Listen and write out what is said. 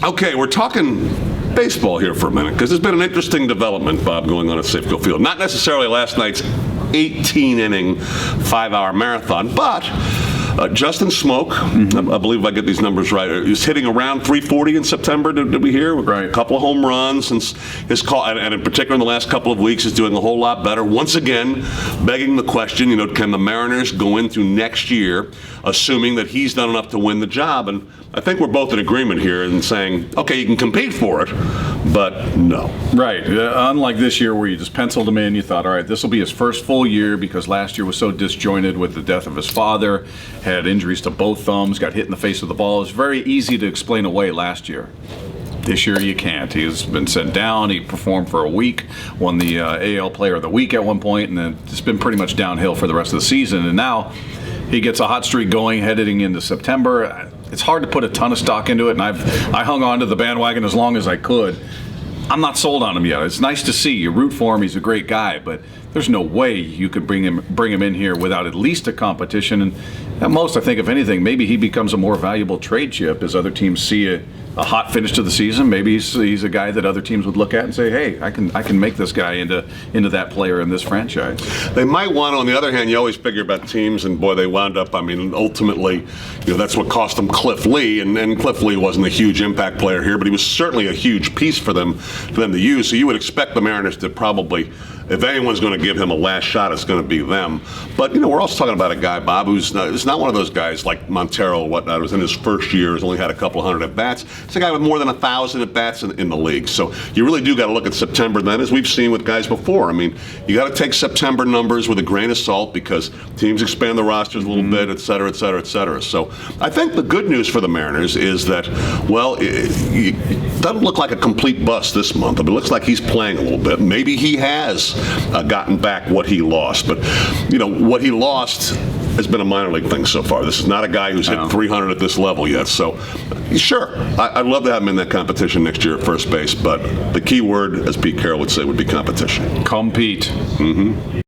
Okay, we're talking baseball here for a minute, because there's been an interesting development, Bob, going on at Safeco Field. Not necessarily last night's 18-inning, 5-hour marathon, but Justin Smoak, I believe if I get these numbers right, is hitting around 340 in September, did we hear? Right. A couple of home runs since his call, and in particular in the last couple of weeks, is doing a whole lot better. Once again, begging the question, can the Mariners go into next year assuming that he's done enough to win the job? And I think we're both in agreement here in saying, okay, you can compete for it, but no. Right. Unlike this year where you just penciled him in, you thought, all right, this will be his first full year because last year was so disjointed with the death of his father, had injuries to both thumbs, got hit in the face with the ball. It was very easy to explain away last year. This year you can't. He's been sent down. He performed for a week, won the AL Player of the Week at one point, and then it's been pretty much downhill for the rest of the season. And now he gets a hot streak going heading into September. It's hard to put a ton of stock into it, and I hung on to the bandwagon as long as I could. I'm not sold on him yet. It's nice to see. You root for him. He's a great guy, but there's no way you could bring him in here without at least a competition. And at most, I think, if anything, maybe he becomes a more valuable trade chip as other teams see a hot finish to the season. Maybe he's a guy that other teams would look at and say, hey, I can make this guy into that player in this franchise. They might want to. On the other hand, you always figure about teams, and boy, they wound up, ultimately, that's what cost them Cliff Lee, and Cliff Lee wasn't a huge impact player here, but he was certainly a huge piece for them to use. So you would expect the Mariners to probably, if anyone's going to give him a last shot, it's going to be them. But, we're also talking about a guy, Bob, who's not one of those guys like Montero or whatnot, who's in his first year, has only had a couple hundred at-bats. It's a guy with more than 1,000 at-bats in the league. So you really do got to look at September then, as we've seen with guys before. You got to take September numbers with a grain of salt because teams expand the rosters a little bit, et cetera, et cetera, et cetera. So I think the good news for the Mariners is that, it doesn't look like a complete bust this month. It looks like he's playing a little bit. Maybe he has gotten back what he lost. But, what he lost has been a minor league thing so far. This is not a guy who's hit 300 at this level yet. So, sure, I'd love to have him in that competition next year at first base. But the key word, as Pete Carroll would say, would be competition. Compete. Mm-hmm.